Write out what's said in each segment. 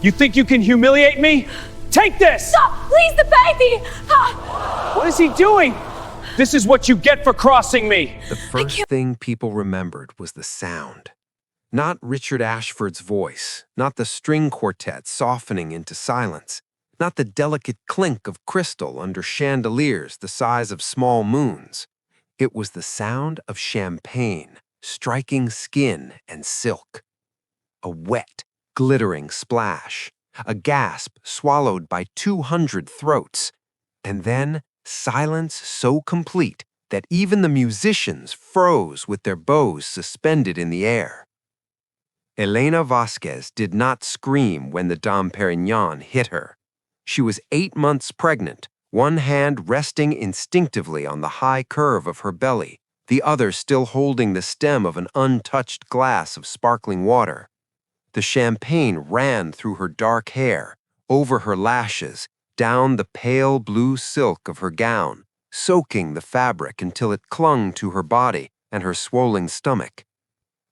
You think you can humiliate me? Take this! Stop! Please, the baby! What is he doing? This is what you get for crossing me. The first thing people remembered was the sound. Not Richard Ashford's voice, not the string quartet softening into silence, not the delicate clink of crystal under chandeliers the size of small moons. It was the sound of champagne striking skin and silk. A wet, glittering splash, a gasp swallowed by 200 throats, and then silence so complete that even the musicians froze with their bows suspended in the air. Elena Vasquez did not scream when the Dom Perignon hit her. She was 8 months pregnant, one hand resting instinctively on the high curve of her belly, the other still holding the stem of an untouched glass of sparkling water. The champagne ran through her dark hair, over her lashes, down the pale blue silk of her gown, soaking the fabric until it clung to her body and her swollen stomach.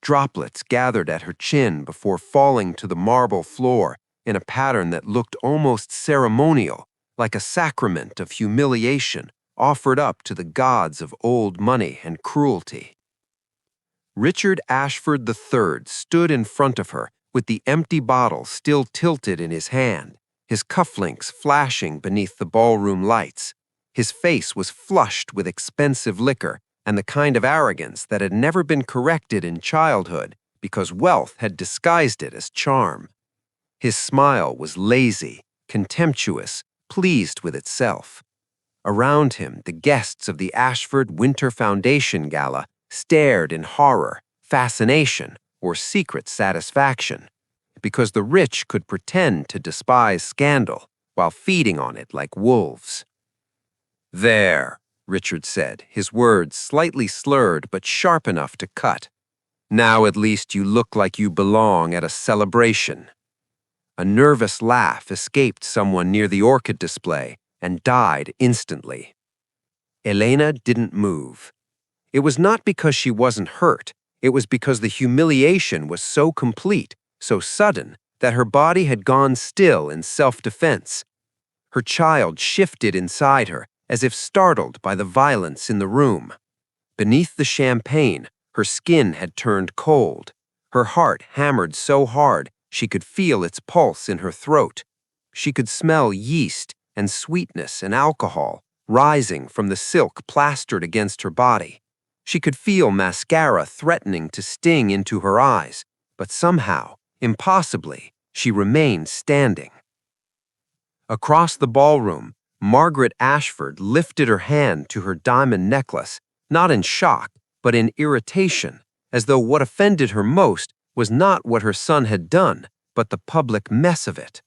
Droplets gathered at her chin before falling to the marble floor in a pattern that looked almost ceremonial, like a sacrament of humiliation offered up to the gods of old money and cruelty. Richard Ashford III stood in front of her with the empty bottle still tilted in his hand, his cufflinks flashing beneath the ballroom lights. His face was flushed with expensive liquor and the kind of arrogance that had never been corrected in childhood because wealth had disguised it as charm. His smile was lazy, contemptuous, pleased with itself. Around him, the guests of the Ashford Winter Foundation Gala stared in horror, fascination, or secret satisfaction, because the rich could pretend to despise scandal while feeding on it like wolves. "There," Richard said, his words slightly slurred but sharp enough to cut. "Now at least you look like you belong at a celebration." A nervous laugh escaped someone near the orchid display and died instantly. Elena didn't move. It was not because she wasn't hurt. It was because the humiliation was so complete, so sudden, that her body had gone still in self-defense. Her child shifted inside her, as if startled by the violence in the room. Beneath the champagne, her skin had turned cold. Her heart hammered so hard she could feel its pulse in her throat. She could smell yeast and sweetness and alcohol rising from the silk plastered against her body. She could feel mascara threatening to sting into her eyes, but somehow, impossibly, she remained standing. Across the ballroom, Margaret Ashford lifted her hand to her diamond necklace, not in shock, but in irritation, as though what offended her most was not what her son had done, but the public mess of it.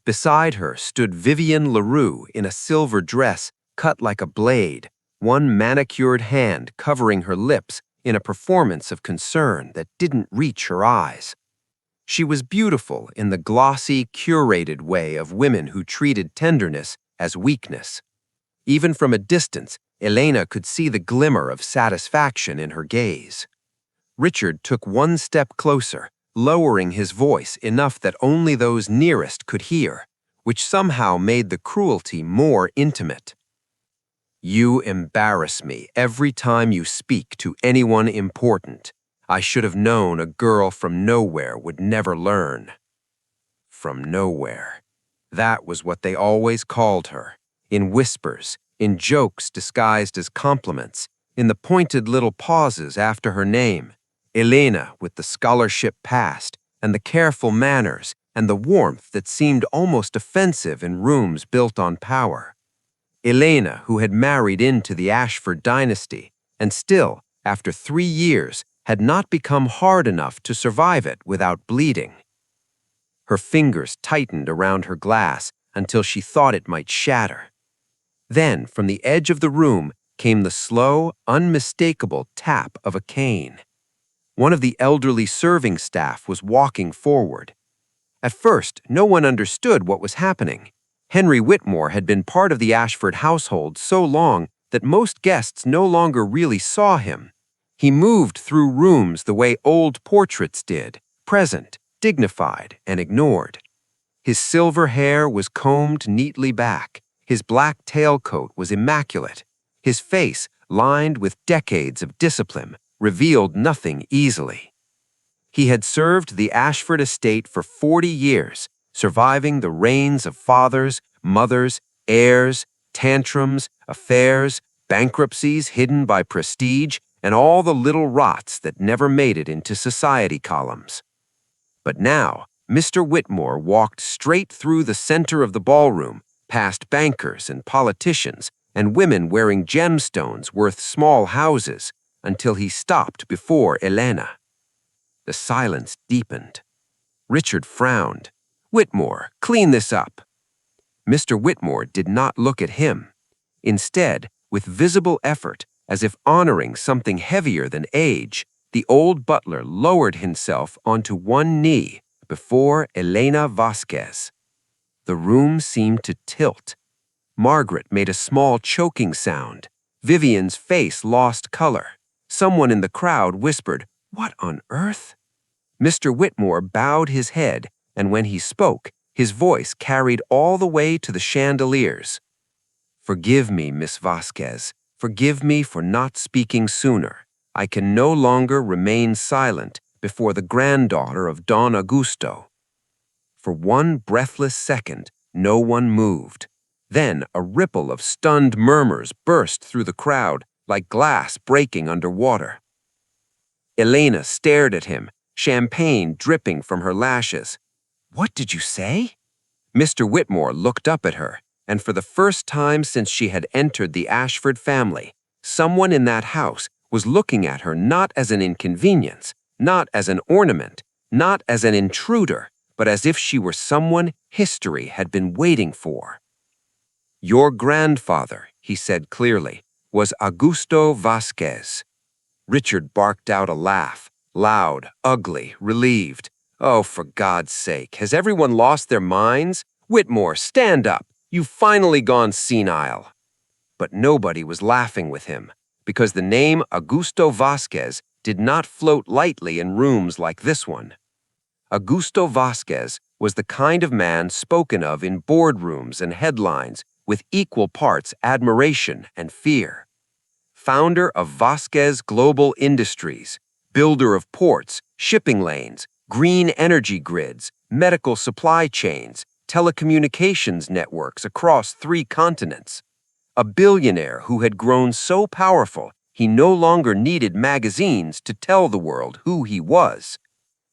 Beside her stood Vivienne Leroux in a silver dress cut like a blade, one manicured hand covering her lips in a performance of concern that didn't reach her eyes. She was beautiful in the glossy, curated way of women who treated tenderness as weakness. Even from a distance, Elena could see the glimmer of satisfaction in her gaze. Richard took one step closer, lowering his voice enough that only those nearest could hear, which somehow made the cruelty more intimate. "You embarrass me every time you speak to anyone important. I should have known a girl from nowhere would never learn." From nowhere. That was what they always called her, in whispers, in jokes disguised as compliments, in the pointed little pauses after her name. Elena with the scholarship past, and the careful manners, and the warmth that seemed almost offensive in rooms built on power. Elena, who had married into the Ashford dynasty, and still, after 3 years, had not become hard enough to survive it without bleeding. Her fingers tightened around her glass until she thought it might shatter. Then, from the edge of the room, came the slow, unmistakable tap of a cane. One of the elderly serving staff was walking forward. At first, no one understood what was happening. Henry Whitmore had been part of the Ashford household so long that most guests no longer really saw him. He moved through rooms the way old portraits did, present, dignified, and ignored. His silver hair was combed neatly back. His black tailcoat was immaculate. His face, lined with decades of discipline, revealed nothing easily. He had served the Ashford estate for 40 years, surviving the reigns of fathers, mothers, heirs, tantrums, affairs, bankruptcies hidden by prestige, and all the little rots that never made it into society columns. But now, Mr. Whitmore walked straight through the center of the ballroom, past bankers and politicians and women wearing gemstones worth small houses, until he stopped before Elena. The silence deepened. Richard frowned. "Whitmore, clean this up." Mr. Whitmore did not look at him. Instead, with visible effort, as if honoring something heavier than age, the old butler lowered himself onto one knee before Elena Vasquez. The room seemed to tilt. Margaret made a small choking sound. Vivian's face lost color. Someone in the crowd whispered, "What on earth?" Mr. Whitmore bowed his head, and when he spoke, his voice carried all the way to the chandeliers. "Forgive me, Miss Vasquez. Forgive me for not speaking sooner. I can no longer remain silent before the granddaughter of Don Augusto." For one breathless second, no one moved. Then a ripple of stunned murmurs burst through the crowd like glass breaking under water. Elena stared at him, champagne dripping from her lashes. "What did you say?" Mr. Whitmore looked up at her, and for the first time since she had entered the Ashford family, someone in that house was looking at her not as an inconvenience, not as an ornament, not as an intruder, but as if she were someone history had been waiting for. "Your grandfather," he said clearly, "was Augusto Vasquez." Richard barked out a laugh, loud, ugly, relieved. "Oh, for God's sake, has everyone lost their minds? Whitmore, stand up. You've finally gone senile." But nobody was laughing with him, because the name Augusto Vasquez did not float lightly in rooms like this one. Augusto Vasquez was the kind of man spoken of in boardrooms and headlines with equal parts admiration and fear. Founder of Vasquez Global Industries, builder of ports, shipping lanes, green energy grids, medical supply chains, telecommunications networks across 3 continents. A billionaire who had grown so powerful he no longer needed magazines to tell the world who he was.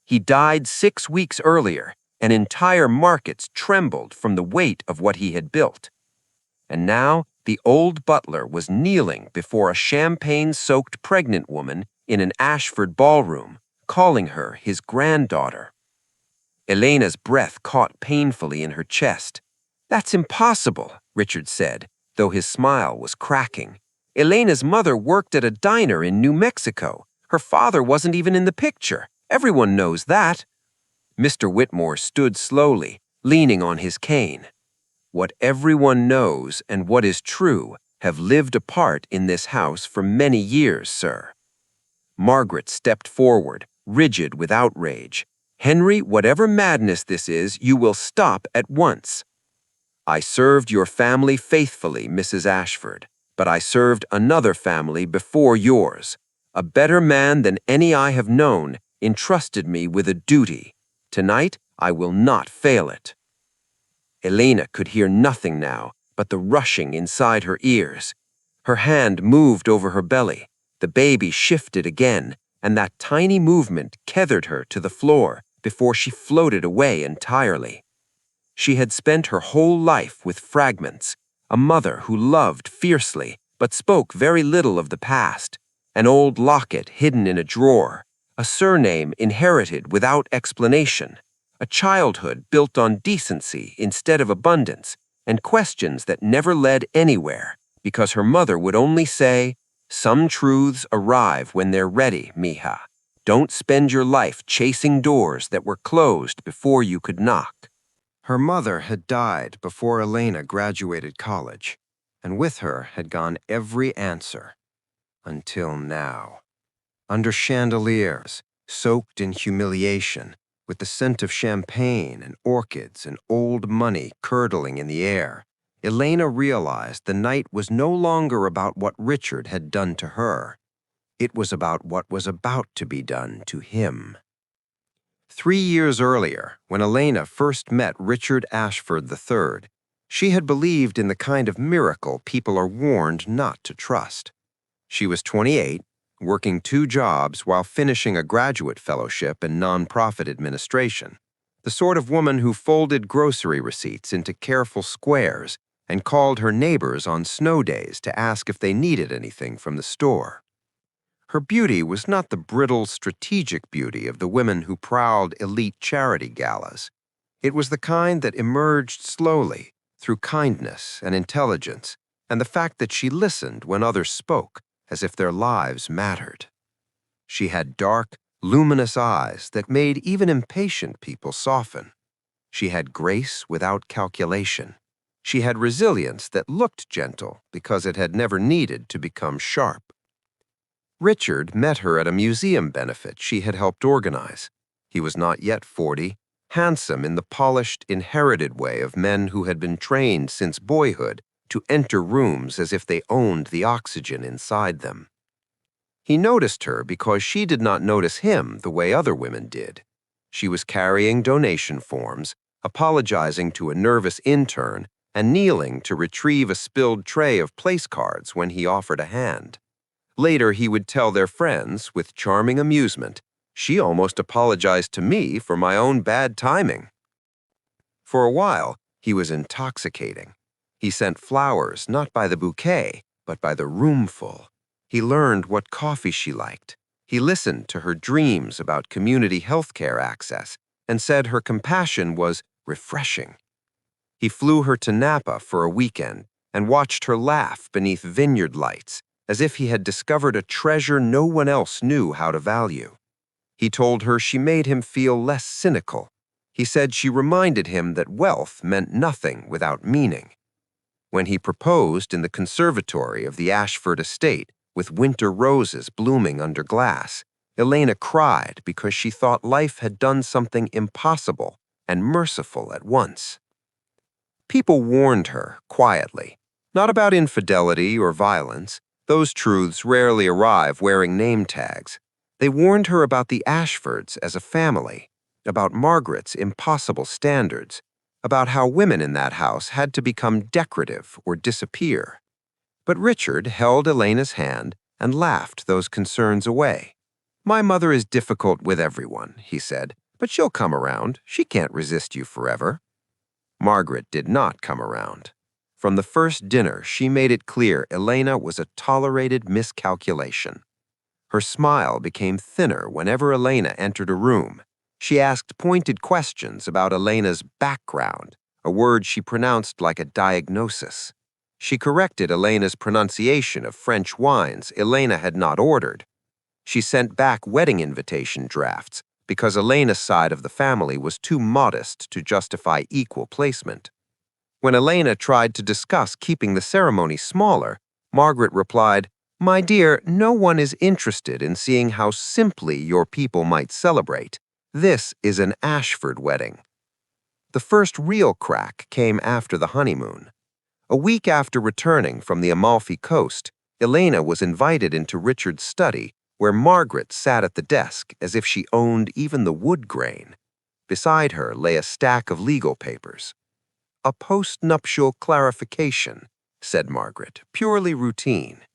He died 6 weeks earlier, and entire markets trembled from the weight of what he had built. And now the old butler was kneeling before a champagne-soaked pregnant woman in an Ashford ballroom, calling her his granddaughter. Elena's breath caught painfully in her chest. "That's impossible," Richard said, though his smile was cracking. "Elena's mother worked at a diner in New Mexico. Her father wasn't even in the picture. Everyone knows that." Mr. Whitmore stood slowly, leaning on his cane. "What everyone knows and what is true have lived apart in this house for many years, sir." Margaret stepped forward, rigid with outrage. "Henry, whatever madness this is, you will stop at once." "I served your family faithfully, Mrs. Ashford, but I served another family before yours. A better man than any I have known entrusted me with a duty. Tonight, I will not fail it." Elena could hear nothing now but the rushing inside her ears. Her hand moved over her belly. The baby shifted again, and that tiny movement tethered her to the floor before she floated away entirely. She had spent her whole life with fragments, a mother who loved fiercely but spoke very little of the past, an old locket hidden in a drawer, a surname inherited without explanation, a childhood built on decency instead of abundance, and questions that never led anywhere because her mother would only say, "Some truths arrive when they're ready, mija. Don't spend your life chasing doors that were closed before you could knock." Her mother had died before Elena graduated college, and with her had gone every answer. Until now. Under chandeliers, soaked in humiliation, With the scent of champagne and orchids and old money curdling in the air, Elena realized the night was no longer about what Richard had done to her. It was about what was about to be done to him. 3 years earlier, when Elena first met Richard Ashford III, she had believed in the kind of miracle people are warned not to trust. She was 28, working 2 jobs while finishing a graduate fellowship in nonprofit administration, the sort of woman who folded grocery receipts into careful squares and called her neighbors on snow days to ask if they needed anything from the store. Her beauty was not the brittle, strategic beauty of the women who prowled elite charity galas. It was the kind that emerged slowly through kindness and intelligence and the fact that she listened when others spoke, as if their lives mattered. She had dark, luminous eyes that made even impatient people soften. She had grace without calculation. She had resilience that looked gentle because it had never needed to become sharp. Richard met her at a museum benefit she had helped organize. He was not yet 40, handsome in the polished, inherited way of men who had been trained since boyhood to enter rooms as if they owned the oxygen inside them. He noticed her because she did not notice him the way other women did. She was carrying donation forms, apologizing to a nervous intern, and kneeling to retrieve a spilled tray of place cards when he offered a hand. Later, he would tell their friends, with charming amusement, "She almost apologized to me for my own bad timing." For a while, he was intoxicating. He sent flowers not by the bouquet, but by the roomful. He learned what coffee she liked. He listened to her dreams about community health care access and said her compassion was refreshing. He flew her to Napa for a weekend and watched her laugh beneath vineyard lights, as if he had discovered a treasure no one else knew how to value. He told her she made him feel less cynical. He said she reminded him that wealth meant nothing without meaning. When he proposed in the conservatory of the Ashford estate, with winter roses blooming under glass, Elena cried because she thought life had done something impossible and merciful at once. People warned her, quietly, not about infidelity or violence. Those truths rarely arrive wearing name tags. They warned her about the Ashfords as a family, about Margaret's impossible standards, about how women in that house had to become decorative or disappear. But Richard held Elena's hand and laughed those concerns away. "My mother is difficult with everyone," he said, "but she'll come around. She can't resist you forever." Margaret did not come around. From the first dinner, she made it clear Elena was a tolerated miscalculation. Her smile became thinner whenever Elena entered a room. She asked pointed questions about Elena's background, a word she pronounced like a diagnosis. She corrected Elena's pronunciation of French wines Elena had not ordered. She sent back wedding invitation drafts because Elena's side of the family was too modest to justify equal placement. When Elena tried to discuss keeping the ceremony smaller, Margaret replied, "My dear, no one is interested in seeing how simply your people might celebrate. This is an Ashford wedding." The first real crack came after the honeymoon. A week after returning from the Amalfi Coast, Elena was invited into Richard's study, where Margaret sat at the desk as if she owned even the wood grain. Beside her lay a stack of legal papers. "A post-nuptial clarification," said Margaret, "purely routine."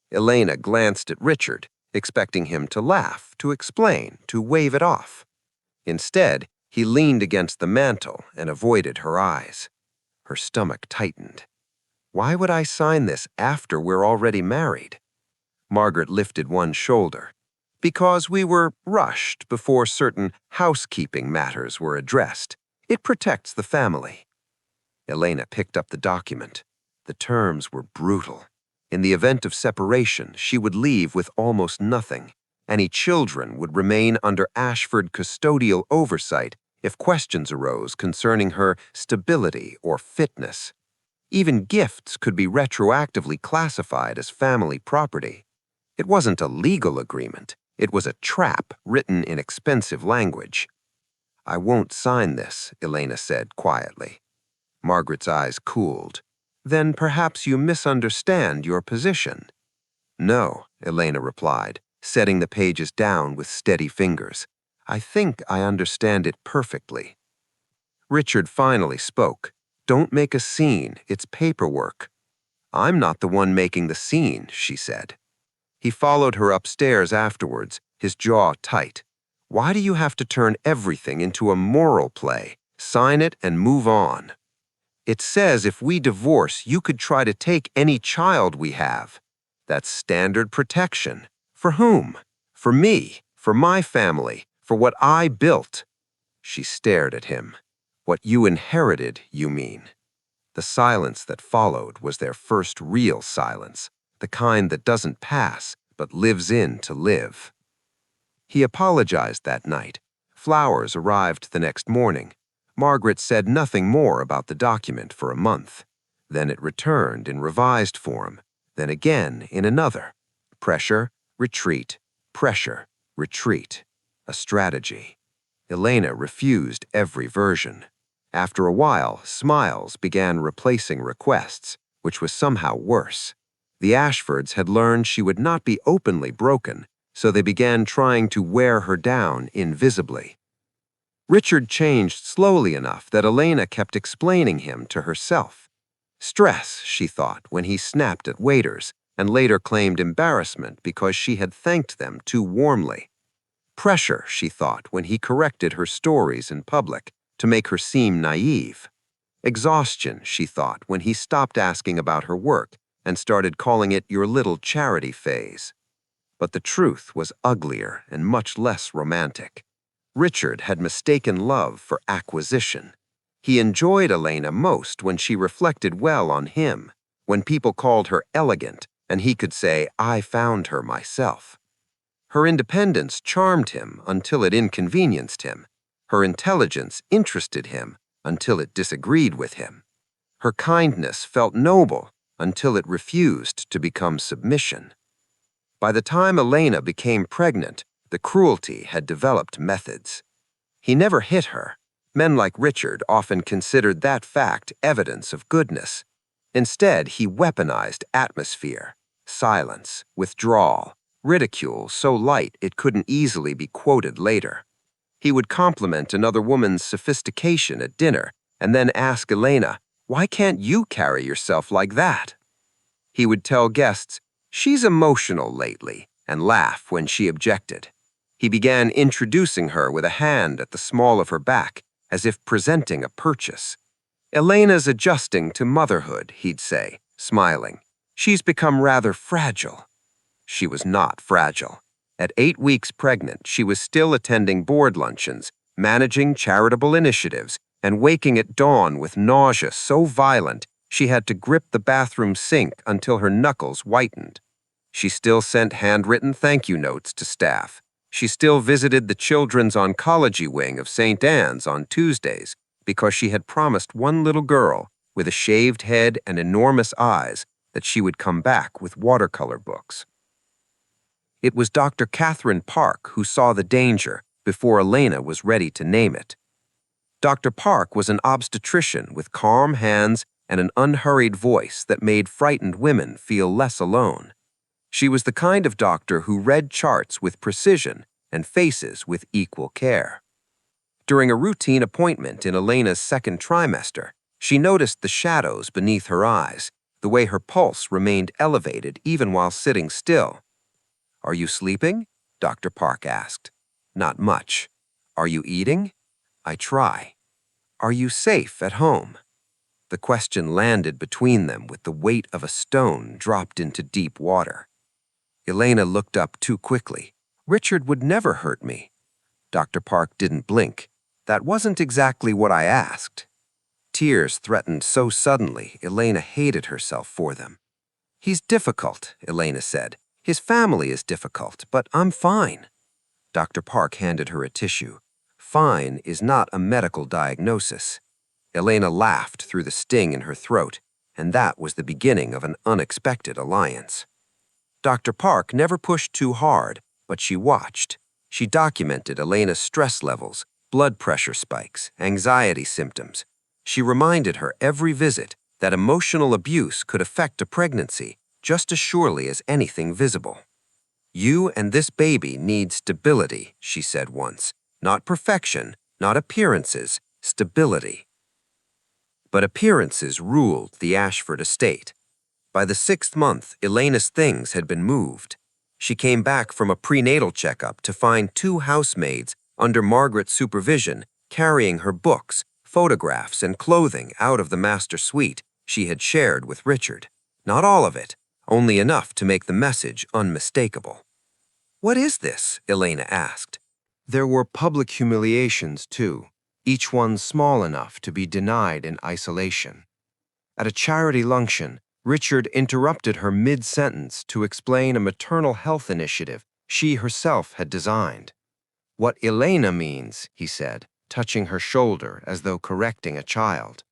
Elena glanced at Richard, expecting him to laugh, to explain, to wave it off. Instead, he leaned against the mantel and avoided her eyes. Her stomach tightened. "Why would I sign this after we're already married?" Margaret lifted one shoulder. "Because we were rushed before certain housekeeping matters were addressed. It protects the family." Elena picked up the document. The terms were brutal. In the event of separation, she would leave with almost nothing. Any children would remain under Ashford custodial oversight if questions arose concerning her stability or fitness. Even gifts could be retroactively classified as family property. It wasn't a legal agreement. It was a trap written in expensive language. I won't sign this, Elena said quietly. Margaret's eyes cooled. Then perhaps you misunderstand your position. No, Elena replied, setting the pages down with steady fingers. I think I understand it perfectly. Richard finally spoke. Don't make a scene, it's paperwork. I'm not the one making the scene, she said. He followed her upstairs afterwards, his jaw tight. Why do you have to turn everything into a moral play? Sign it and move on. It says if we divorce, you could try to take any child we have. That's standard protection. For whom? For me, for my family, for what I built. She stared at him. What you inherited, you mean. The silence that followed was their first real silence, the kind that doesn't pass, but lives in to live. He apologized that night. Flowers arrived the next morning. Margaret said nothing more about the document for a month. Then it returned in revised form, then again in another. Pressure, retreat, pressure, retreat. A strategy. Elena refused every version. After a while, smiles began replacing requests, which was somehow worse. The Ashfords had learned she would not be openly broken, so they began trying to wear her down invisibly. Richard changed slowly enough that Elena kept explaining him to herself. Stress, she thought, when he snapped at waiters, and later claimed embarrassment because she had thanked them too warmly. Pressure, she thought, when he corrected her stories in public to make her seem naive. Exhaustion, she thought, when he stopped asking about her work and started calling it your little charity phase. But the truth was uglier and much less romantic. Richard had mistaken love for acquisition. He enjoyed Elena most when she reflected well on him, when people called her elegant, and he could say, I found her myself. Her independence charmed him until it inconvenienced him. Her intelligence interested him until it disagreed with him. Her kindness felt noble until it refused to become submission. By the time Elena became pregnant, the cruelty had developed methods. He never hit her. Men like Richard often considered that fact evidence of goodness. Instead, he weaponized atmosphere, silence, withdrawal, ridicule so light it couldn't easily be quoted later. He would compliment another woman's sophistication at dinner and then ask Elena, why can't you carry yourself like that? He would tell guests, she's emotional lately, and laugh when she objected. He began introducing her with a hand at the small of her back, as if presenting a purchase. Elena's adjusting to motherhood, he'd say, smiling. She's become rather fragile. She was not fragile. At 8 weeks pregnant, she was still attending board luncheons, managing charitable initiatives, and waking at dawn with nausea so violent she had to grip the bathroom sink until her knuckles whitened. She still sent handwritten thank you notes to staff. She still visited the children's oncology wing of St. Anne's on Tuesdays because she had promised one little girl with a shaved head and enormous eyes that she would come back with watercolor books. It was Dr. Catherine Park who saw the danger before Elena was ready to name it. Dr. Park was an obstetrician with calm hands and an unhurried voice that made frightened women feel less alone. She was the kind of doctor who read charts with precision and faces with equal care. During a routine appointment in Elena's second trimester, she noticed the shadows beneath her eyes, the way her pulse remained elevated even while sitting still. Are you sleeping? Dr. Park asked. Not much. Are you eating? I try. Are you safe at home? The question landed between them with the weight of a stone dropped into deep water. Elena looked up too quickly. Richard would never hurt me. Dr. Park didn't blink. That wasn't exactly what I asked. Tears threatened so suddenly, Elena hated herself for them. He's difficult, Elena said. His family is difficult, but I'm fine. Dr. Park handed her a tissue. Fine is not a medical diagnosis. Elena laughed through the sting in her throat, and that was the beginning of an unexpected alliance. Dr. Park never pushed too hard, but she watched. She documented Elena's stress levels, blood pressure spikes, anxiety symptoms. She reminded her every visit that emotional abuse could affect a pregnancy just as surely as anything visible. "You and this baby need stability," she said once. "Not perfection, not appearances, stability." But appearances ruled the Ashford estate. By the 6th month, Elena's things had been moved. She came back from a prenatal checkup to find 2 housemaids under Margaret's supervision carrying her books, photographs, and clothing out of the master suite she had shared with Richard. Not all of it, only enough to make the message unmistakable. "What is this?" Elena asked. There were public humiliations, too, each one small enough to be denied in isolation. At a charity luncheon, Richard interrupted her mid-sentence to explain a maternal health initiative she herself had designed. "What Elena means," he said, touching her shoulder as though correcting a child.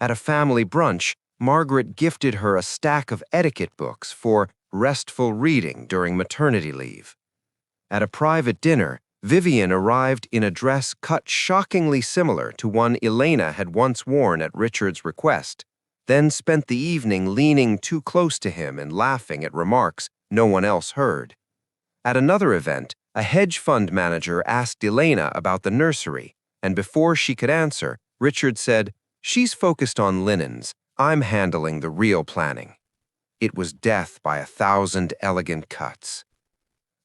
At a family brunch, Margaret gifted her a stack of etiquette books for restful reading during maternity leave. At a private dinner, Vivian arrived in a dress cut shockingly similar to one Elena had once worn at Richard's request, then spent the evening leaning too close to him and laughing at remarks no one else heard. At another event, a hedge fund manager asked Elena about the nursery, and before she could answer, Richard said, "She's focused on linens. I'm handling the real planning." It was death by 1,000 elegant cuts.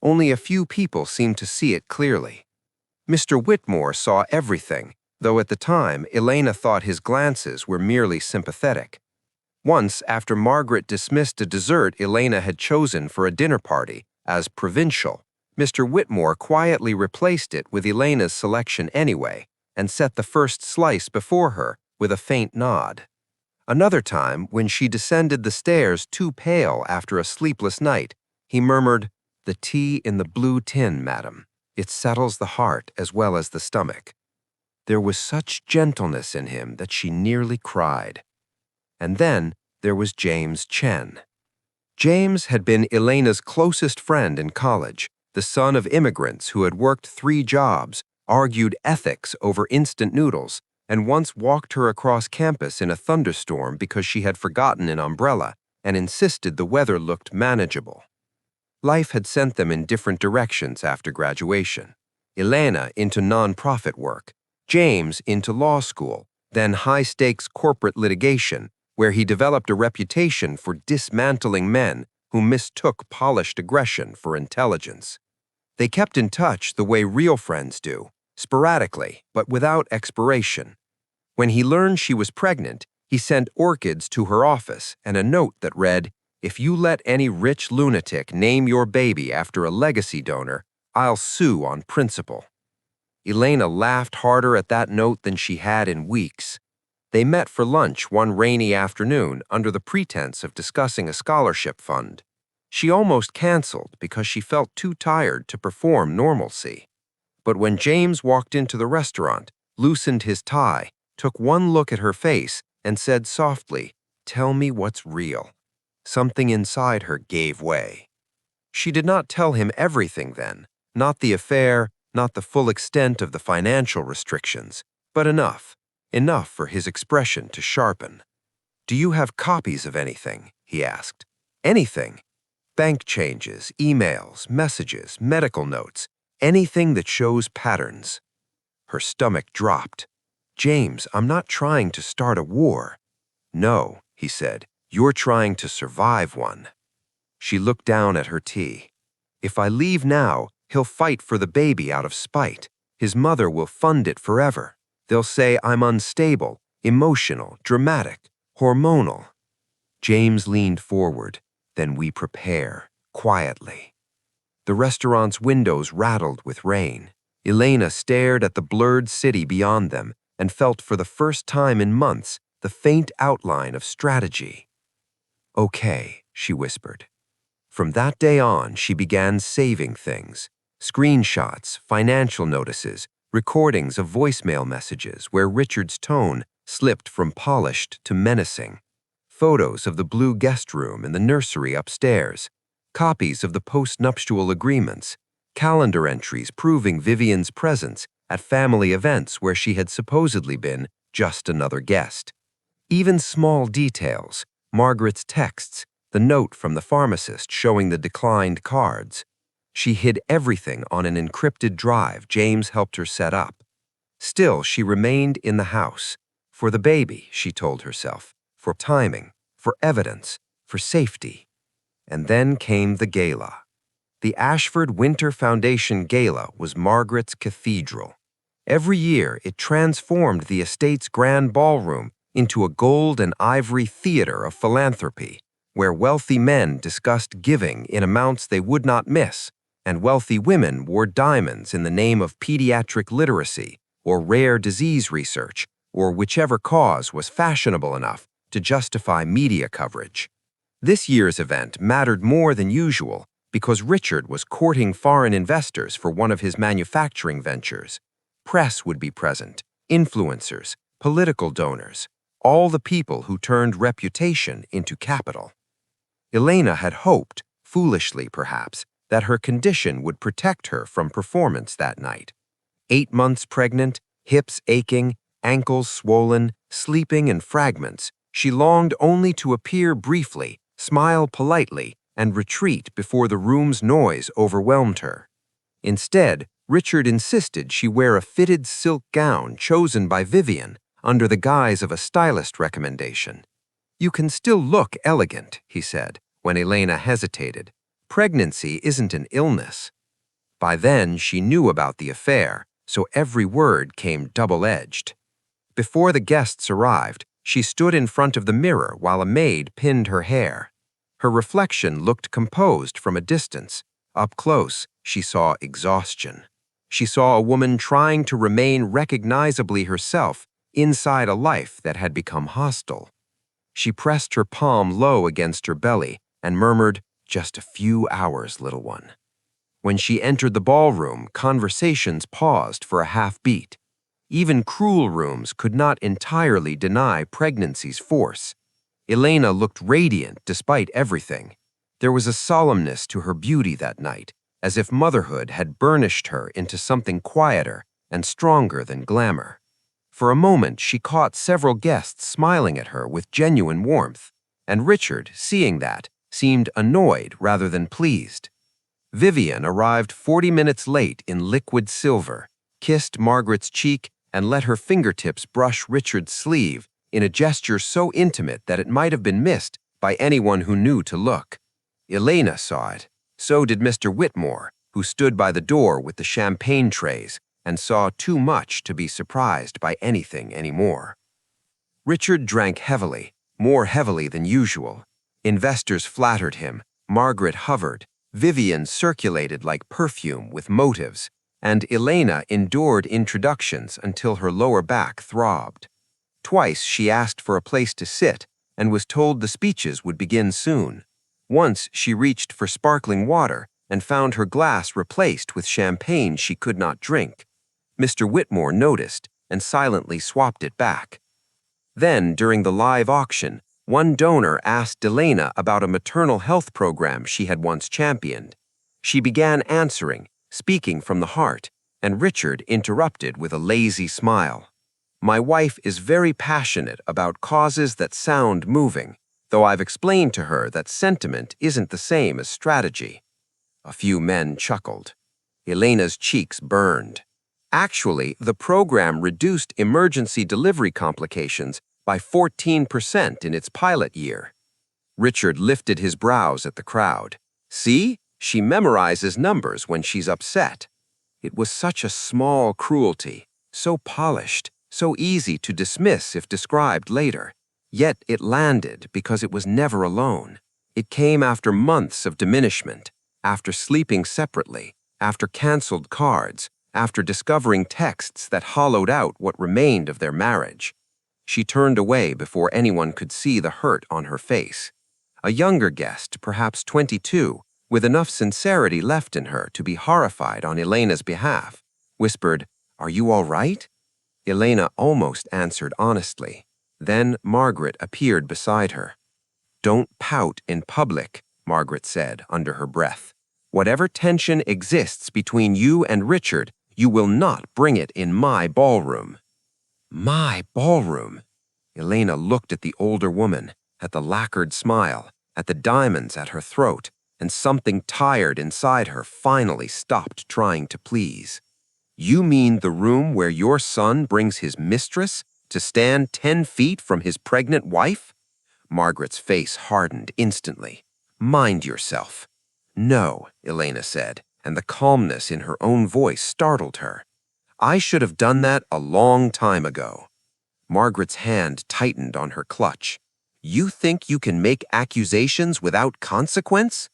Only a few people seemed to see it clearly. Mr. Whitmore saw everything, though at the time Elena thought his glances were merely sympathetic. Once, after Margaret dismissed a dessert Elena had chosen for a dinner party as provincial, Mr. Whitmore quietly replaced it with Elena's selection anyway and set the first slice before her with a faint nod. Another time, when she descended the stairs too pale after a sleepless night, he murmured, "The tea in the blue tin, madam. It settles the heart as well as the stomach." There was such gentleness in him that she nearly cried. And then there was James Chen. James had been Elena's closest friend in college, the son of immigrants who had worked 3 jobs, argued ethics over instant noodles, and once walked her across campus in a thunderstorm because she had forgotten an umbrella and insisted the weather looked manageable. Life had sent them in different directions after graduation. Elena into nonprofit work, James into law school, then high-stakes corporate litigation, where he developed a reputation for dismantling men who mistook polished aggression for intelligence. They kept in touch the way real friends do, sporadically, but without expiration. When he learned she was pregnant, he sent orchids to her office and a note that read, "If you let any rich lunatic name your baby after a legacy donor, I'll sue on principle." Elena laughed harder at that note than she had in weeks. They met for lunch one rainy afternoon under the pretense of discussing a scholarship fund. She almost canceled because she felt too tired to perform normalcy. But when James walked into the restaurant, loosened his tie, took one look at her face, and said softly, "Tell me what's real," something inside her gave way. She did not tell him everything then, not the affair, not the full extent of the financial restrictions, but enough for his expression to sharpen. "Do you have copies of anything?" he asked. "Anything. Bank changes, emails, messages, medical notes, anything that shows patterns." Her stomach dropped. "James, I'm not trying to start a war." "No," he said, "you're trying to survive one." She looked down at her tea. "If I leave now, he'll fight for the baby out of spite. His mother will fund it forever. They'll say I'm unstable, emotional, dramatic, hormonal." James leaned forward. "Then we prepare, quietly." The restaurant's windows rattled with rain. Elena stared at the blurred city beyond them and felt for the first time in months the faint outline of strategy. "Okay," she whispered. From that day on, she began saving things. Screenshots, financial notices, recordings of voicemail messages where Richard's tone slipped from polished to menacing. Photos of the blue guest room and the nursery upstairs. Copies of the post-nuptial agreements. Calendar entries proving Vivian's presence at family events where she had supposedly been just another guest. Even small details, Margaret's texts, the note from the pharmacist showing the declined cards. She hid everything on an encrypted drive James helped her set up. Still, she remained in the house. For the baby, she told herself. For timing, for evidence, for safety. And then came the gala. The Ashford Winter Foundation Gala was Margaret's cathedral. Every year, it transformed the estate's grand ballroom into a gold and ivory theater of philanthropy, where wealthy men discussed giving in amounts they would not miss, and wealthy women wore diamonds in the name of pediatric literacy or rare disease research, or whichever cause was fashionable enough to justify media coverage. This year's event mattered more than usual because Richard was courting foreign investors for one of his manufacturing ventures. Press would be present, influencers, political donors, all the people who turned reputation into capital. Elena had hoped, foolishly perhaps, that her condition would protect her from performance that night. 8 months pregnant, hips aching, ankles swollen, sleeping in fragments, she longed only to appear briefly, smile politely, and retreat before the room's noise overwhelmed her. Instead, Richard insisted she wear a fitted silk gown chosen by Vivian under the guise of a stylist recommendation. "You can still look elegant," he said, when Elena hesitated. "Pregnancy isn't an illness." By then, she knew about the affair, so every word came double-edged. Before the guests arrived, she stood in front of the mirror while a maid pinned her hair. Her reflection looked composed from a distance. Up close, she saw exhaustion. She saw a woman trying to remain recognizably herself inside a life that had become hostile. She pressed her palm low against her belly and murmured, "Just a few hours, little one." When she entered the ballroom, conversations paused for a half-beat. Even cruel rooms could not entirely deny pregnancy's force. Elena looked radiant despite everything. There was a solemnness to her beauty that night, as if motherhood had burnished her into something quieter and stronger than glamour. For a moment, she caught several guests smiling at her with genuine warmth, and Richard, seeing that, seemed annoyed rather than pleased. Vivian arrived 40 minutes late in liquid silver, kissed Margaret's cheek, and let her fingertips brush Richard's sleeve in a gesture so intimate that it might have been missed by anyone who knew to look. Elena saw it. So did Mr. Whitmore, who stood by the door with the champagne trays and saw too much to be surprised by anything anymore. Richard drank heavily, more heavily than usual. Investors flattered him, Margaret hovered, Vivian circulated like perfume with motives, and Elena endured introductions until her lower back throbbed. Twice she asked for a place to sit and was told the speeches would begin soon. Once she reached for sparkling water and found her glass replaced with champagne she could not drink. Mr. Whitmore noticed and silently swapped it back. Then, during the live auction, one donor asked Elena about a maternal health program she had once championed. She began answering, speaking from the heart, and Richard interrupted with a lazy smile. "My wife is very passionate about causes that sound moving, though I've explained to her that sentiment isn't the same as strategy." A few men chuckled. Elena's cheeks burned. Actually, the program reduced emergency delivery complications by 14% in its pilot year. Richard lifted his brows at the crowd. "See? She memorizes numbers when she's upset." It was such a small cruelty, so polished, so easy to dismiss if described later. Yet it landed because it was never alone. It came after months of diminishment, after sleeping separately, after canceled cards, after discovering texts that hollowed out what remained of their marriage. She turned away before anyone could see the hurt on her face. A younger guest, perhaps 22, with enough sincerity left in her to be horrified on Elena's behalf, whispered, "Are you all right?" Elena almost answered honestly. Then Margaret appeared beside her. "Don't pout in public," Margaret said under her breath. "Whatever tension exists between you and Richard, You will not bring it in my ballroom." My ballroom? Elena looked at the older woman, at the lacquered smile, at the diamonds at her throat, and something tired inside her finally stopped trying to please. "You mean the room where your son brings his mistress to stand 10 feet from his pregnant wife?" Margaret's face hardened instantly. "Mind yourself." "No," Elena said, and the calmness in her own voice startled her. "I should have done that a long time ago." Margaret's hand tightened on her clutch. "You think you can make accusations without consequence?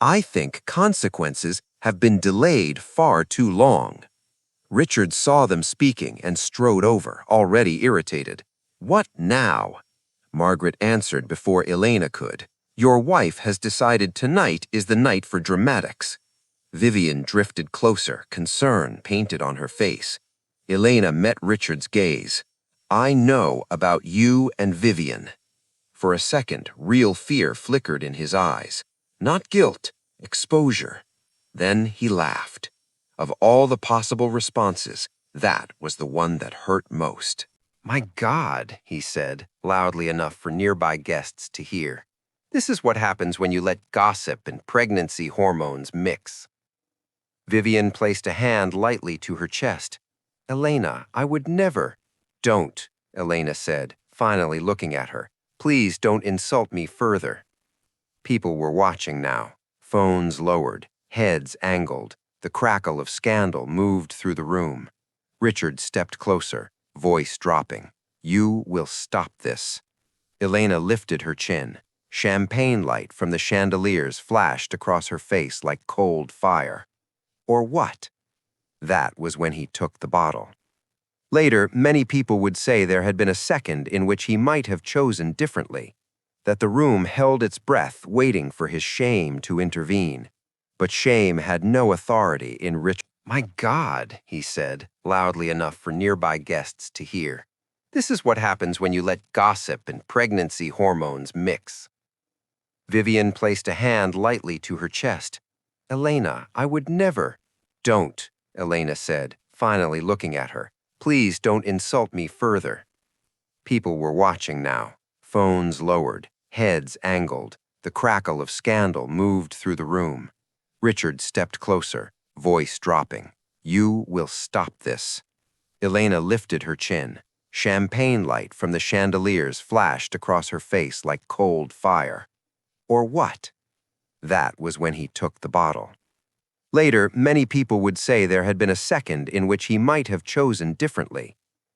I think consequences have been delayed far too long." Richard saw them speaking and strode over, already irritated. "What now?" Margaret answered before Elena could. "Your wife has decided tonight is the night for dramatics." Vivian drifted closer, concern painted on her face. Elena met Richard's gaze. "I know about you and Vivian." For a second, real fear flickered in his eyes. Not guilt, exposure. Then he laughed. Of all the possible responses, that was the one that hurt most. "My God," he said, loudly enough for nearby guests to hear. "This is what happens when you let gossip and pregnancy hormones mix." Vivian placed a hand lightly to her chest. "Elena, I would never—" "Don't," Elena said, finally looking at her. "Please don't insult me further." People were watching now. Phones lowered, heads angled. The crackle of scandal moved through the room. Richard stepped closer, voice dropping. "You will stop this." Elena lifted her chin. Champagne light from the chandeliers flashed across her face like cold fire. "Or what?" That was when he took the bottle. Later, many people would say there had been a second in which he might have chosen differently, that the room held its breath waiting for his shame to intervene. But shame had no authority in Richard. "My God," he said, loudly enough for nearby guests to hear. "This is what happens when you let gossip and pregnancy hormones mix." Vivian placed a hand lightly to her chest. "Elena, I would never—" "Don't," Elena said, finally looking at her. "Please don't insult me further." People were watching now. Phones lowered, heads angled. The crackle of scandal moved through the room. Richard stepped closer, voice dropping. "You will stop this." Elena lifted her chin. Champagne light from the chandeliers flashed across her face like cold fire. "Or what?" That was when he took the bottle. Later, many people would say there had been a second in which he might have chosen differently,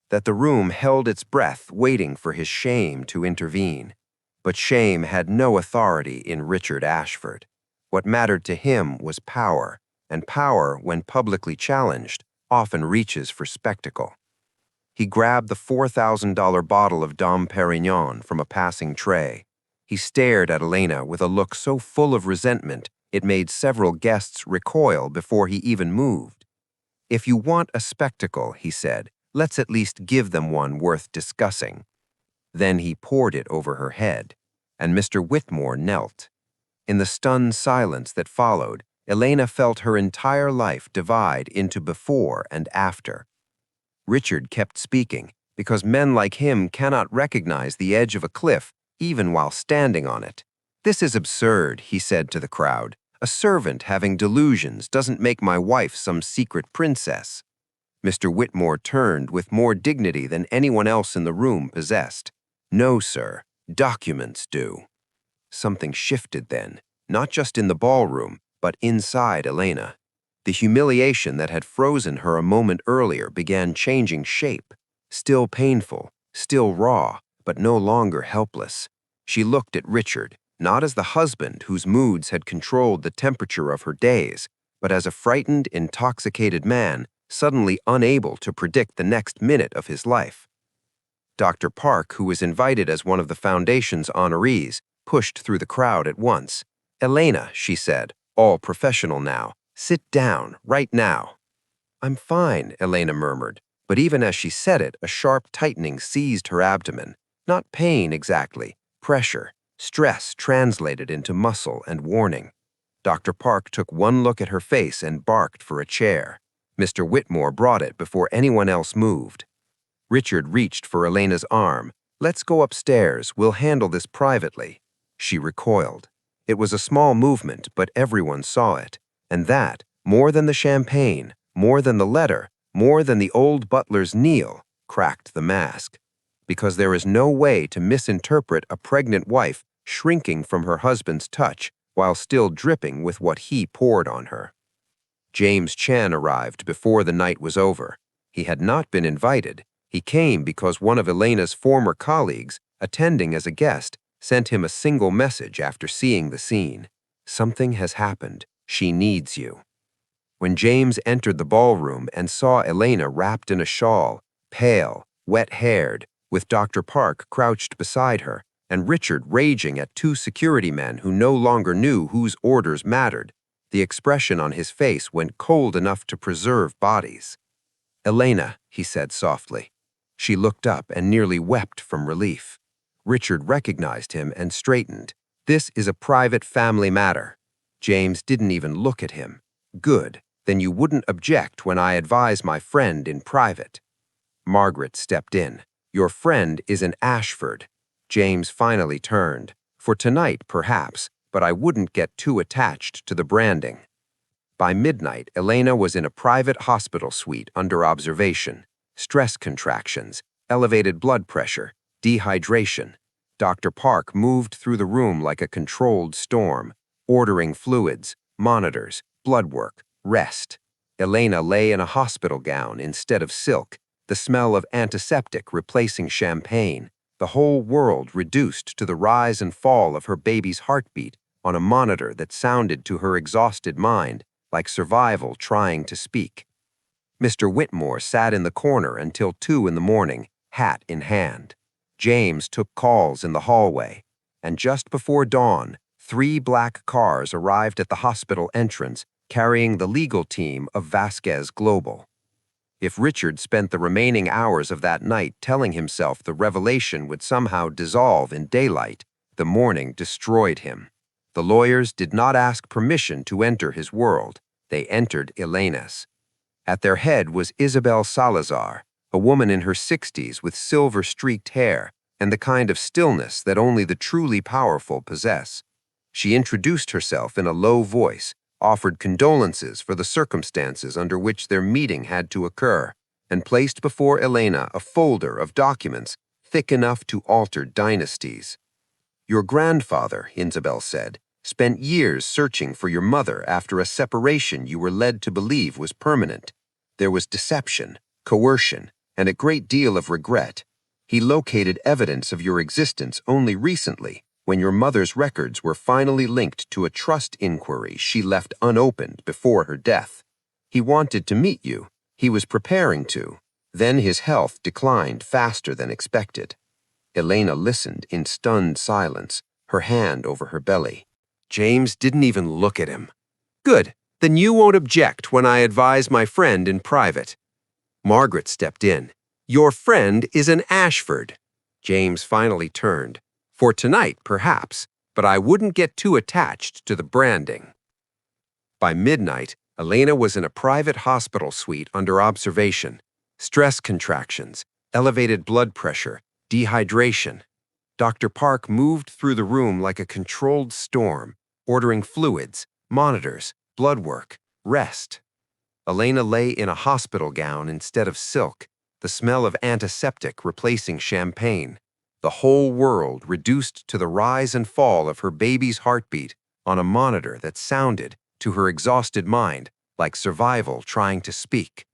that the room held its breath waiting for his shame to intervene. But shame had no authority in Richard Ashford. What mattered to him was power, and power, when publicly challenged, often reaches for spectacle. He grabbed the $4,000 bottle of Dom Perignon from a passing tray. He stared at Elena with a look so full of resentment it made several guests recoil before he even moved. "If you want a spectacle," he said, "let's at least give them one worth discussing." Then he poured it over her head, and Mr. Whitmore knelt. In the stunned silence that followed, Elena felt her entire life divide into before and after. Richard kept speaking, because men like him cannot recognize the edge of a cliff even while standing on it. "This is absurd," he said to the crowd. "A servant having delusions doesn't make my wife some secret princess." Mr. Whitmore turned with more dignity than anyone else in the room possessed. "No, sir, documents do." Something shifted then, not just in the ballroom, but inside Elena. The humiliation that had frozen her a moment earlier began changing shape. Still painful, still raw, but no longer helpless. She looked at Richard, not as the husband whose moods had controlled the temperature of her days, but as a frightened, intoxicated man suddenly unable to predict the next minute of his life. Dr. Park, who was invited as one of the foundation's honorees, pushed through the crowd at once. "Elena," she said, all professional now, "sit down, right now." "I'm fine," Elena murmured, but even as she said it, a sharp tightening seized her abdomen. Not pain exactly, pressure, stress translated into muscle and warning. Dr. Park took one look at her face and barked for a chair. Mr. Whitmore brought it before anyone else moved. Richard reached for Elena's arm. "Let's go upstairs. We'll handle this privately." She recoiled. It was a small movement, but everyone saw it. And that, more than the champagne, more than the letter, more than the old butler's kneel, cracked the mask. Because there is no way to misinterpret a pregnant wife shrinking from her husband's touch while still dripping with what he poured on her. James Chan arrived before the night was over. He had not been invited. He came because one of Elena's former colleagues, attending as a guest, sent him a single message after seeing the scene. "Something has happened. She needs you." When James entered the ballroom and saw Elena wrapped in a shawl, pale, wet-haired, with Dr. Park crouched beside her, and Richard raging at two security men who no longer knew whose orders mattered, the expression on his face went cold enough to preserve bodies. "Elena," he said softly. She looked up and nearly wept from relief. Richard recognized him and straightened. "This is a private family matter." James didn't even look at him. "Good. Then you wouldn't object when I advise my friend in private." Margaret stepped in. "Your friend is an Ashford." James finally turned. "For tonight, perhaps, but I wouldn't get too attached to the branding." By midnight, Elena was in a private hospital suite under observation. Stress contractions, elevated blood pressure, dehydration. Dr. Park moved through the room like a controlled storm, ordering fluids, monitors, blood work, rest. Elena lay in a hospital gown instead of silk, the smell of antiseptic replacing champagne, the whole world reduced to the rise and fall of her baby's heartbeat on a monitor that sounded to her exhausted mind like survival trying to speak. Mr. Whitmore sat in the corner until 2 in the morning, hat in hand. James took calls in the hallway, and just before dawn, 3 black cars arrived at the hospital entrance carrying the legal team of Vasquez Global. If Richard spent the remaining hours of that night telling himself the revelation would somehow dissolve in daylight, the morning destroyed him. The lawyers did not ask permission to enter his world. They entered Elena's. At their head was Isabel Salazar, a woman in her 60s with silver-streaked hair and the kind of stillness that only the truly powerful possess. She introduced herself in a low voice, offered condolences for the circumstances under which their meeting had to occur, and placed before Elena a folder of documents thick enough to alter dynasties. "Your grandfather," Isabel said, "spent years searching for your mother after a separation you were led to believe was permanent. There was deception, coercion, and a great deal of regret. He located evidence of your existence only recently, when your mother's records were finally linked to a trust inquiry she left unopened before her death. He wanted to meet you. He was preparing to. Then his health declined faster than expected." Elena listened in stunned silence, her hand over her belly. James didn't even look at him. "Good. Then you won't object when I advise my friend in private." Margaret stepped in. "Your friend is an Ashford." James finally turned. "For tonight, perhaps, but I wouldn't get too attached to the branding." By midnight, Elena was in a private hospital suite under observation. Stress contractions, elevated blood pressure, dehydration. Dr. Park moved through the room like a controlled storm, ordering fluids, monitors, blood work, rest. Elena lay in a hospital gown instead of silk, the smell of antiseptic replacing champagne. The whole world reduced to the rise and fall of her baby's heartbeat on a monitor that sounded, to her exhausted mind, like survival trying to speak.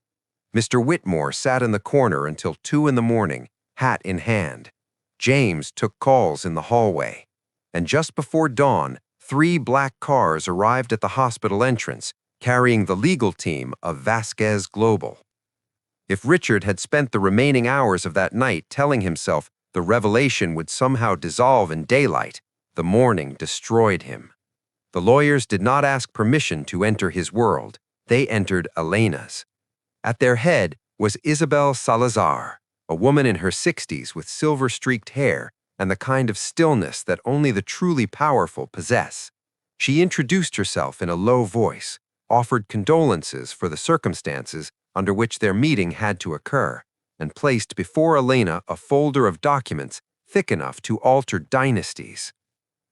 Mr. Whitmore sat in the corner until 2 in the morning, hat in hand. James took calls in the hallway. And just before dawn, 3 black cars arrived at the hospital entrance, carrying the legal team of Vasquez Global. If Richard had spent the remaining hours of that night telling himself the revelation would somehow dissolve in daylight, the morning destroyed him. The lawyers did not ask permission to enter his world. They entered Elena's. At their head was Isabel Salazar, a woman in her 60s with silver-streaked hair and the kind of stillness that only the truly powerful possess. She introduced herself in a low voice, offered condolences for the circumstances under which their meeting had to occur, and placed before Elena a folder of documents thick enough to alter dynasties.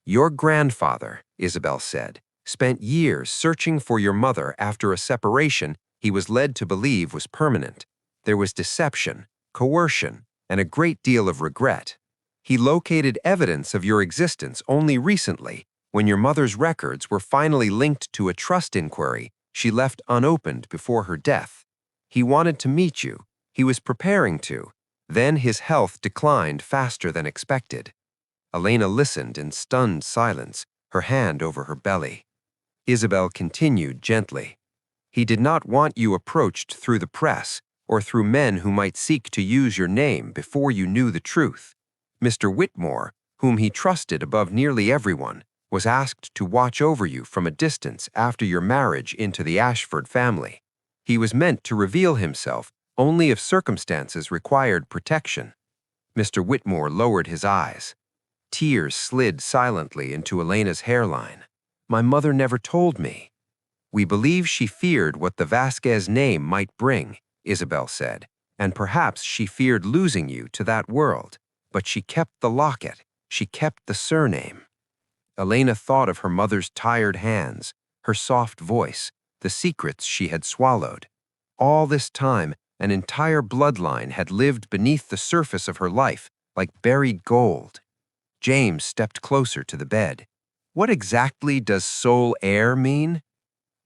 "Your grandfather," Isabel said, "spent years searching for your mother after a separation he was led to believe was permanent. There was deception, coercion, and a great deal of regret. He located evidence of your existence only recently, when your mother's records were finally linked to a trust inquiry she left unopened before her death. He wanted to meet you. He was preparing to. Then his health declined faster than expected." Elena listened in stunned silence, her hand over her belly. Isabel continued gently. "He did not want you approached through the press or through men who might seek to use your name before you knew the truth. Mr. Whitmore, whom he trusted above nearly everyone, was asked to watch over you from a distance after your marriage into the Ashford family. He was meant to reveal himself only if circumstances required protection." Mr. Whitmore lowered his eyes. Tears slid silently into Elena's hairline. "My mother never told me." "We believe she feared what the Vasquez name might bring," Isabel said, "and perhaps she feared losing you to that world. But she kept the locket. She kept the surname." Elena thought of her mother's tired hands, her soft voice, the secrets she had swallowed. All this time, an entire bloodline had lived beneath the surface of her life like buried gold. James stepped closer to the bed. "What exactly does sole heir mean?"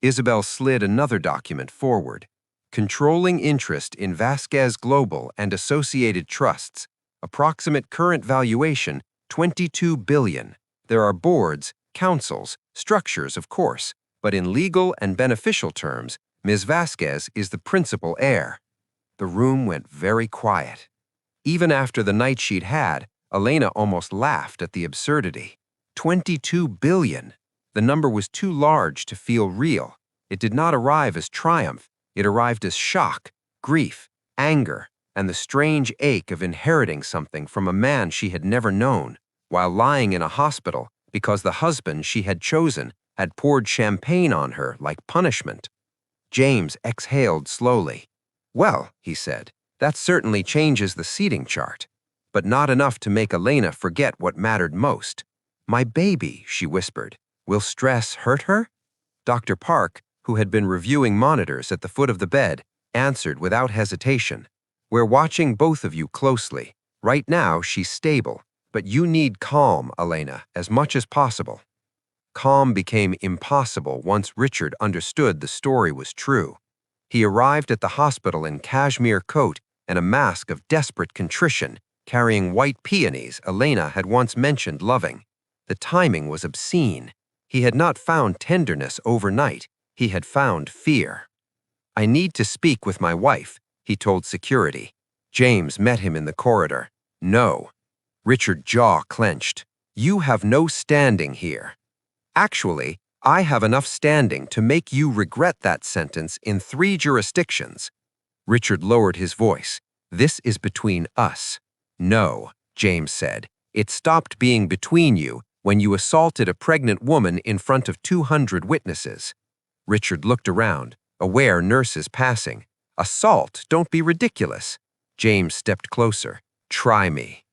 Isabel slid another document forward. "Controlling interest in Vasquez Global and associated trusts. Approximate current valuation, $22 billion. There are boards, councils, structures, of course, but in legal and beneficial terms, Ms. Vasquez is the principal heir." The room went very quiet. Even after the night she'd had, Elena almost laughed at the absurdity. $22 billion. The number was too large to feel real. It did not arrive as triumph. It arrived as shock, grief, anger, and the strange ache of inheriting something from a man she had never known, while lying in a hospital because the husband she had chosen had poured champagne on her like punishment. James exhaled slowly. "Well," he said, "that certainly changes the seating chart, but not enough to make Elena forget what mattered most. My baby," she whispered. "Will stress hurt her?" Dr. Park, who had been reviewing monitors at the foot of the bed, answered without hesitation. "We're watching both of you closely. Right now, she's stable, but you need calm, Elena, as much as possible." Calm became impossible once Richard understood the story was true. He arrived at the hospital in cashmere coat and a mask of desperate contrition, carrying white peonies Elena had once mentioned loving. The timing was obscene. He had not found tenderness overnight. He had found fear. "I need to speak with my wife," he told security. James met him in the corridor. "No." Richard's jaw clenched. "You have no standing here." "Actually, I have enough standing to make you regret that sentence in 3 jurisdictions." Richard lowered his voice. "This is between us." "No," James said. "It stopped being between you when you assaulted a pregnant woman in front of 200 witnesses." Richard looked around, aware nurses passing. "Assault? Don't be ridiculous." James stepped closer. "Try me."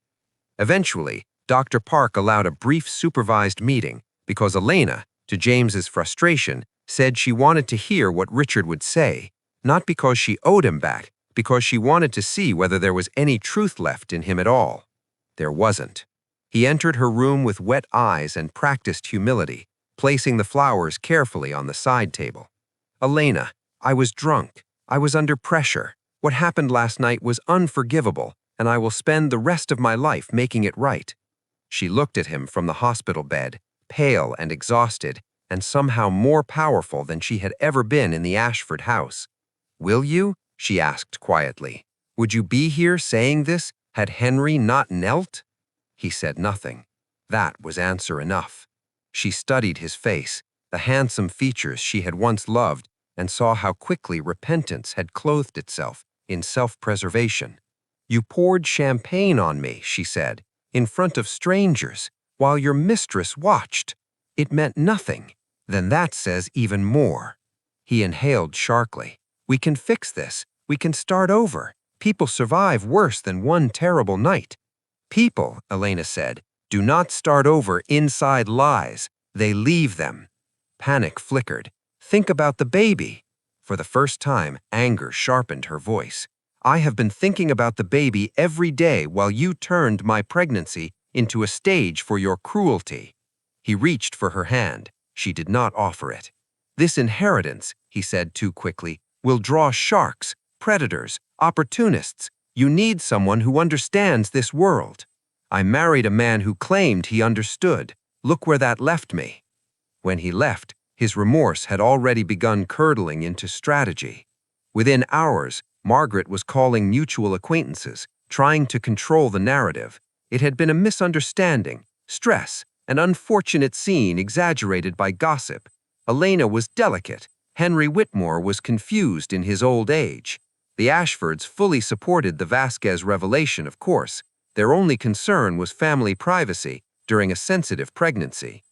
Eventually, Dr. Park allowed a brief supervised meeting because Elena, to James's frustration, said she wanted to hear what Richard would say, not because she owed him back, because she wanted to see whether there was any truth left in him at all. There wasn't. He entered her room with wet eyes and practiced humility, placing the flowers carefully on the side table. "Elena, I was drunk. I was under pressure. What happened last night was unforgivable, and I will spend the rest of my life making it right." She looked at him from the hospital bed, pale and exhausted, and somehow more powerful than she had ever been in the Ashford house. "Will you?" she asked quietly. "Would you be here saying this had Henry not knelt?" He said nothing. That was answer enough. She studied his face, the handsome features she had once loved, and saw how quickly repentance had clothed itself in self-preservation. "You poured champagne on me," she said, "in front of strangers, while your mistress watched. It meant nothing. Then that says even more." He inhaled sharply. We can fix this. We can start over. People survive worse than one terrible night. People, Elena said, do not start over inside lies. They leave them. Panic flickered. Think about the baby. For the first time, anger sharpened her voice. I have been thinking about the baby every day while you turned my pregnancy into a stage for your cruelty. He reached for her hand. She did not offer it. This inheritance, he said too quickly, will draw sharks, predators, opportunists. You need someone who understands this world. I married a man who claimed he understood. Look where that left me. When he left, his remorse had already begun curdling into strategy. Within hours, Margaret was calling mutual acquaintances, trying to control the narrative. It had been a misunderstanding, stress, an unfortunate scene exaggerated by gossip. Elena was delicate. Henry Whitmore was confused in his old age. The Ashfords fully supported the Vasquez revelation, of course. Their only concern was family privacy during a sensitive pregnancy.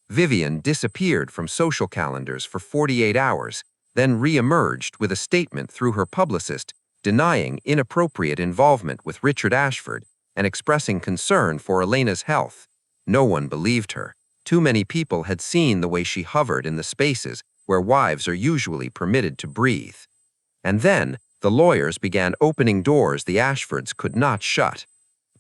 Vivian disappeared from social calendars for 48 hours, then re-emerged with a statement through her publicist denying inappropriate involvement with Richard Ashford and expressing concern for Elena's health. No one believed her. Too many people had seen the way she hovered in the spaces where wives are usually permitted to breathe. And then, the lawyers began opening doors the Ashfords could not shut.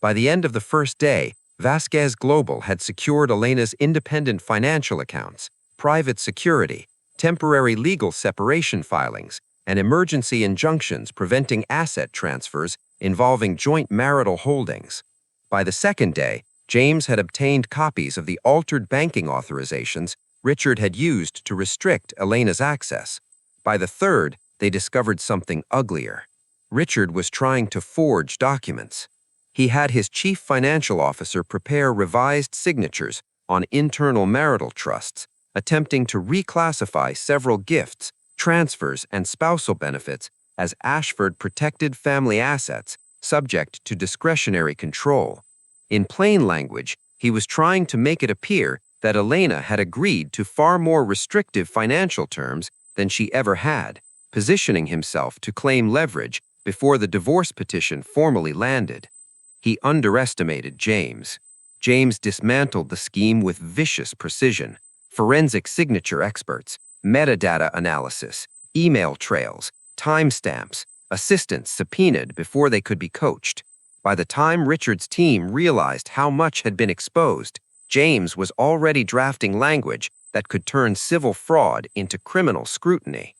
By the end of the first day, Vasquez Global had secured Elena's independent financial accounts, private security, temporary legal separation filings, and emergency injunctions preventing asset transfers involving joint marital holdings. By the second day, James had obtained copies of the altered banking authorizations Richard had used to restrict Elena's access. By the third, they discovered something uglier. Richard was trying to forge documents. He had his chief financial officer prepare revised signatures on internal marital trusts, attempting to reclassify several gifts, transfers, and spousal benefits as Ashford-protected family assets subject to discretionary control. In plain language, he was trying to make it appear that Elena had agreed to far more restrictive financial terms than she ever had, positioning himself to claim leverage before the divorce petition formally landed. He underestimated James. James dismantled the scheme with vicious precision. Forensic signature experts, metadata analysis, email trails, timestamps, assistants subpoenaed before they could be coached. By the time Richard's team realized how much had been exposed, James was already drafting language that could turn civil fraud into criminal scrutiny.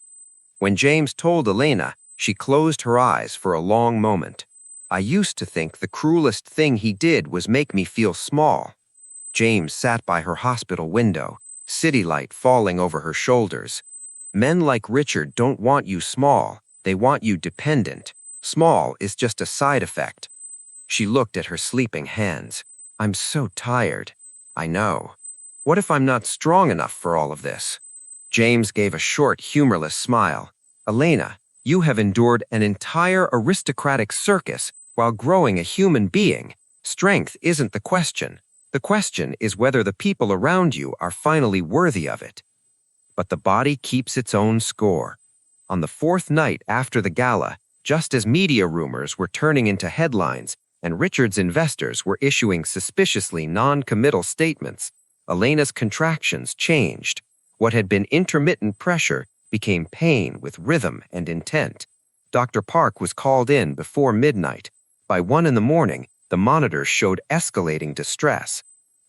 When James told Elena, she closed her eyes for a long moment. I used to think the cruelest thing he did was make me feel small. James sat by her hospital window, city light falling over her shoulders. Men like Richard don't want you small, they want you dependent. Small is just a side effect. She looked at her sleeping hands. I'm so tired. I know. What if I'm not strong enough for all of this? James gave a short, humorless smile. Elena, you have endured an entire aristocratic circus while growing a human being. Strength isn't the question. The question is whether the people around you are finally worthy of it. But the body keeps its own score. On the fourth night after the gala, just as media rumors were turning into headlines and Richard's investors were issuing suspiciously non-committal statements, Elena's contractions changed. What had been intermittent pressure became pain with rhythm and intent. Dr. Park was called in before midnight. By 1 a.m, the monitors showed escalating distress.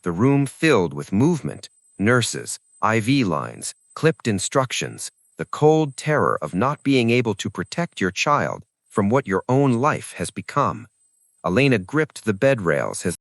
The room filled with movement, nurses, IV lines, clipped instructions, the cold terror of not being able to protect your child from what your own life has become. Elena gripped the bed rails as